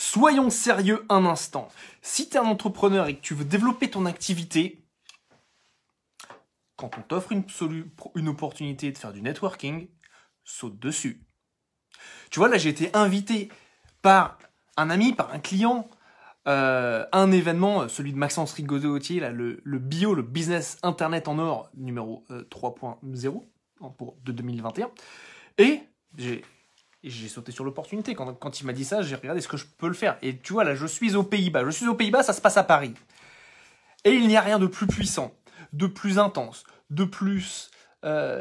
Soyons sérieux un instant. Si tu es un entrepreneur et que tu veux développer ton activité, quand on t'offre une opportunité de faire du networking, saute dessus. Tu vois, là, j'ai été invité par un ami, par un client, à un événement, celui de Maxence Rigaudot-Autier, là, le bio, le business internet en or numéro 3.0 de 2021. Et j'ai sauté sur l'opportunité. Quand il m'a dit ça, j'ai regardé ce que je peux le faire. Et tu vois, là, je suis aux Pays-Bas. Ça se passe à Paris. Et il n'y a rien de plus puissant, de plus intense, de plus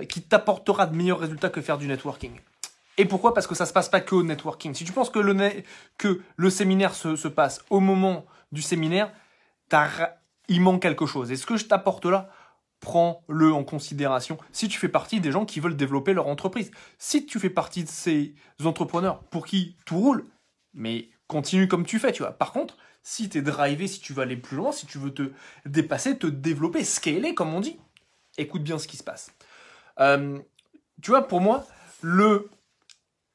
qui t'apportera de meilleurs résultats que faire du networking. Et pourquoi? Parce que ça se passe pas que au networking. Si tu penses que le séminaire se passe au moment du séminaire, il manque quelque chose. Et ce que je t'apporte là, prends-le en considération si tu fais partie des gens qui veulent développer leur entreprise. Si tu fais partie de ces entrepreneurs pour qui tout roule, mais continue comme tu fais, tu vois. Par contre, si tu es drivé, si tu veux aller plus loin, si tu veux te dépasser, te développer, scaler, comme on dit, écoute bien ce qui se passe. Tu vois, pour moi, le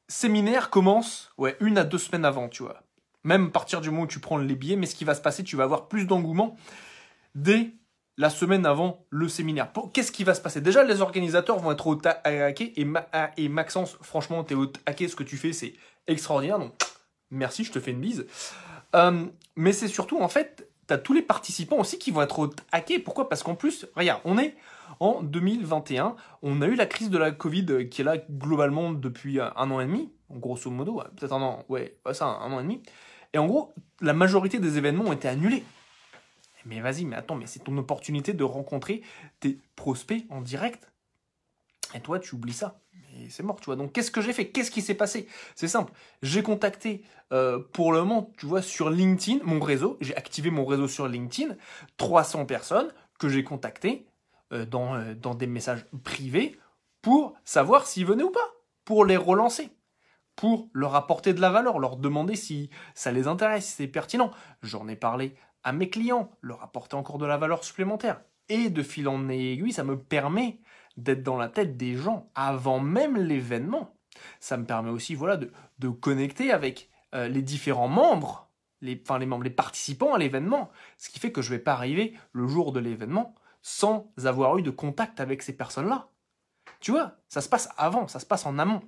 séminaire commence 1 à 2 semaines avant, tu vois. Même à partir du moment où tu prends les billets, mais ce qui va se passer, tu vas avoir plus d'engouement dès la semaine avant le séminaire. Qu'est-ce qui va se passer? Déjà, les organisateurs vont être au taquet et Maxence, franchement, t'es au taquet, ce que tu fais, c'est extraordinaire. Donc, merci, je te fais une bise. Mais c'est surtout, en fait, t'as tous les participants aussi qui vont être au taquet. Pourquoi? Parce qu'en plus, regarde, on est en 2021, on a eu la crise de la Covid qui est là globalement depuis 1 an et demi, grosso modo, peut-être 1 an, ça, 1 an et demi. Et en gros, la majorité des événements ont été annulés. Mais vas-y, mais attends, mais c'est ton opportunité de rencontrer tes prospects en direct. Et toi, tu oublies ça. Et c'est mort, tu vois. Donc, qu'est-ce que j'ai fait? Qu'est-ce qui s'est passé? C'est simple. J'ai contacté, pour le moment, tu vois, sur LinkedIn, mon réseau. J'ai activé mon réseau sur LinkedIn. 300 personnes que j'ai contactées dans des messages privés pour savoir s'ils venaient ou pas. Pour les relancer. Pour leur apporter de la valeur. Leur demander si ça les intéresse, si c'est pertinent. J'en ai parlé à mes clients, leur apporter encore de la valeur supplémentaire. Et de fil en aiguille, ça me permet d'être dans la tête des gens avant même l'événement. Ça me permet aussi de connecter avec les différents membres, les participants à l'événement. Ce qui fait que je ne vais pas arriver le jour de l'événement sans avoir eu de contact avec ces personnes-là. Tu vois, ça se passe avant, ça se passe en amont.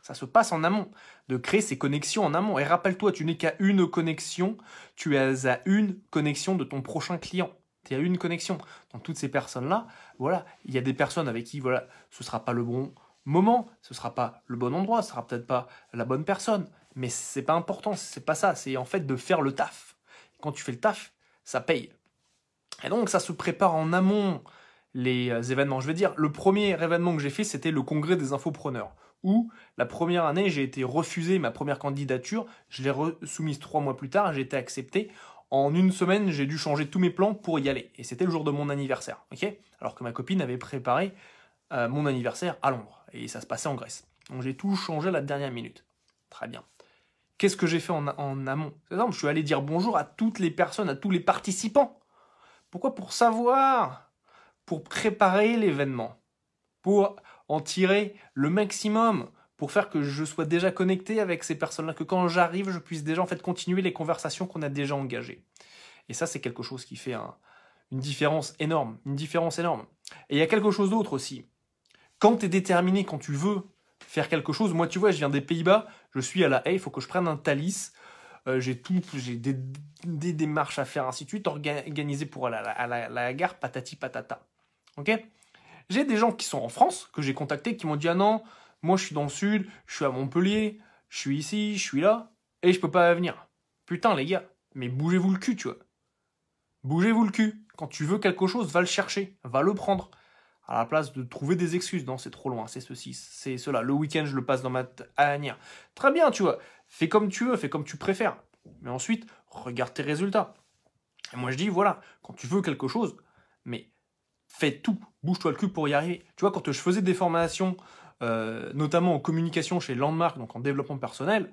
Ça se passe en amont, de créer ces connexions en amont. Et rappelle-toi, tu n'es qu'à une connexion, tu es à une connexion de ton prochain client. Tu es à une connexion. Dans toutes ces personnes-là, voilà, il y a des personnes avec qui, voilà, ce ne sera pas le bon moment, ce ne sera pas le bon endroit, ce ne sera peut-être pas la bonne personne. Mais c'est pas important, c'est pas ça. C'est en fait de faire le taf. Quand tu fais le taf, ça paye. Et donc, ça se prépare en amont, les événements. Je vais dire, le premier événement que j'ai fait, c'était le congrès des infopreneurs, où la première année, j'ai été refusé ma première candidature, je l'ai soumise 3 mois plus tard, j'ai été accepté. En 1 semaine, j'ai dû changer tous mes plans pour y aller. Et c'était le jour de mon anniversaire, ok? Alors que ma copine avait préparé mon anniversaire à Londres, et ça se passait en Grèce. Donc j'ai tout changé à la dernière minute. Très bien. Qu'est-ce que j'ai fait en amont? C'est simple, je suis allé dire bonjour à toutes les personnes, à tous les participants. Pourquoi? Pour savoir, pour préparer l'événement, pour en tirer le maximum, pour faire que je sois déjà connecté avec ces personnes-là, que quand j'arrive, je puisse déjà en fait continuer les conversations qu'on a déjà engagées. Et ça, c'est quelque chose qui fait une différence énorme, Et il y a quelque chose d'autre aussi. Quand tu es déterminé, quand tu veux faire quelque chose, moi tu vois, je viens des Pays-Bas, je suis à La Haye, il faut que je prenne un Thalys, j'ai des démarches à faire, ainsi de suite, organisées pour aller à la gare, patati patata. Ok? J'ai des gens qui sont en France, que j'ai contactés, qui m'ont dit « Ah non, moi je suis dans le sud, je suis à Montpellier, je suis ici, je suis là, et je peux pas venir. » Putain les gars, mais bougez-vous le cul, tu vois. Bougez-vous le cul. Quand tu veux quelque chose, va le chercher, va le prendre. À la place de trouver des excuses. Non, c'est trop loin, c'est ceci, c'est cela. Le week-end, je le passe dans ma tanière. Très bien, tu vois. Fais comme tu veux, fais comme tu préfères. Mais ensuite, regarde tes résultats. Et moi, je dis, voilà, quand tu veux quelque chose, mais fais tout. Bouge-toi le cul pour y arriver. Tu vois, quand je faisais des formations, notamment en communication chez Landmark, donc en développement personnel,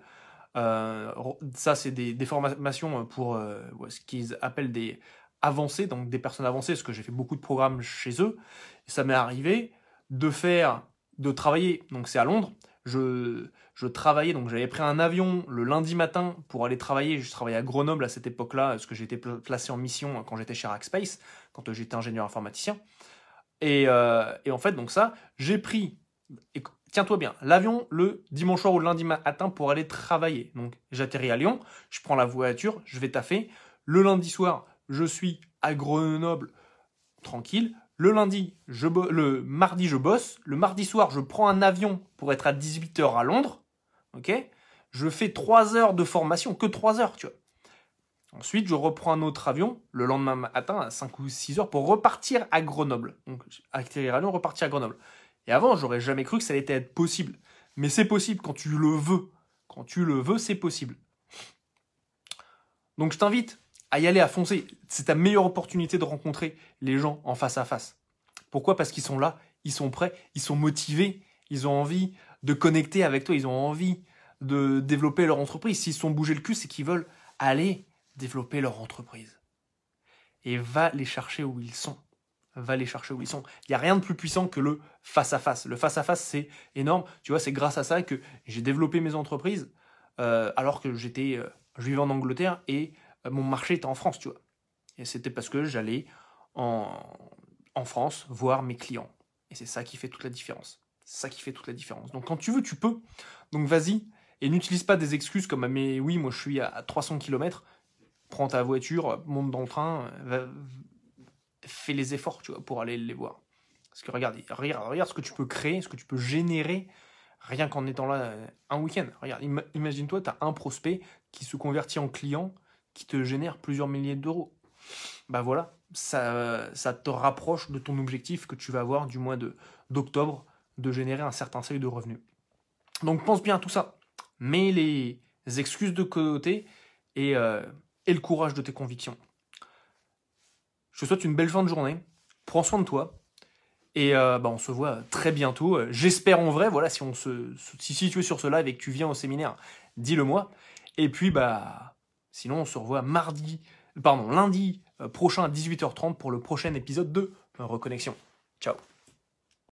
ça, c'est des formations pour ce qu'ils appellent des avancés, donc des personnes avancées, parce que j'ai fait beaucoup de programmes chez eux. Et ça m'est arrivé de travailler, donc c'est à Londres, je travaillais, donc j'avais pris un avion le lundi matin pour aller travailler. Je travaillais à Grenoble à cette époque-là, parce que j'étais placé en mission quand j'étais chez Rackspace, quand j'étais ingénieur informaticien. Et en fait, donc ça, j'ai pris, tiens-toi bien, l'avion le dimanche soir ou le lundi matin pour aller travailler. Donc j'atterris à Lyon, je prends la voiture, je vais taffer. Le lundi soir, je suis à Grenoble, tranquille. Le mardi, je bosse. Le mardi soir, je prends un avion pour être à 18h à Londres. Ok ? Je fais 3 heures de formation, que 3 heures, tu vois. Ensuite, je reprends un autre avion le lendemain matin à 5 ou 6 heures pour repartir à Grenoble. Donc, atterrir à Lyon, repartir à Grenoble. Et avant, j'aurais jamais cru que ça allait être possible. Mais c'est possible quand tu le veux. Quand tu le veux, c'est possible. Donc, je t'invite à y aller, à foncer. C'est ta meilleure opportunité de rencontrer les gens en face à face. Pourquoi ? Parce qu'ils sont là, ils sont prêts, ils sont motivés, ils ont envie de connecter avec toi, ils ont envie de développer leur entreprise. S'ils sont bougés le cul, c'est qu'ils veulent aller développer leur entreprise. Et va les chercher où ils sont. Va les chercher où ils sont. Il n'y a rien de plus puissant que le face-à-face. Le face-à-face, c'est énorme. Tu vois, c'est grâce à ça que j'ai développé mes entreprises alors que je vivais en Angleterre et mon marché était en France, tu vois. Et c'était parce que j'allais en France voir mes clients. Et c'est ça qui fait toute la différence. C'est ça qui fait toute la différence. Donc quand tu veux, tu peux. Donc vas-y. Et n'utilise pas des excuses comme « mais oui, moi je suis à 300 km ». Prends ta voiture, monte dans le train, fais les efforts, tu vois, pour aller les voir. Parce que regarde ce que tu peux créer, ce que tu peux générer rien qu'en étant là un week-end. Regarde, imagine-toi, tu as un prospect qui se convertit en client, qui te génère plusieurs milliers d'euros. Bah voilà, ça te rapproche de ton objectif que tu vas avoir du mois d'octobre, de générer un certain seuil de revenus. Donc pense bien à tout ça. Mets les excuses de côté et le courage de tes convictions. Je te souhaite une belle fin de journée. Prends soin de toi. Et on se voit très bientôt. J'espère en vrai, voilà, si tu es sur ce live et que tu viens au séminaire, dis-le moi. Et puis, sinon, on se revoit lundi prochain à 18h30 pour le prochain épisode de Reconnexion. Ciao.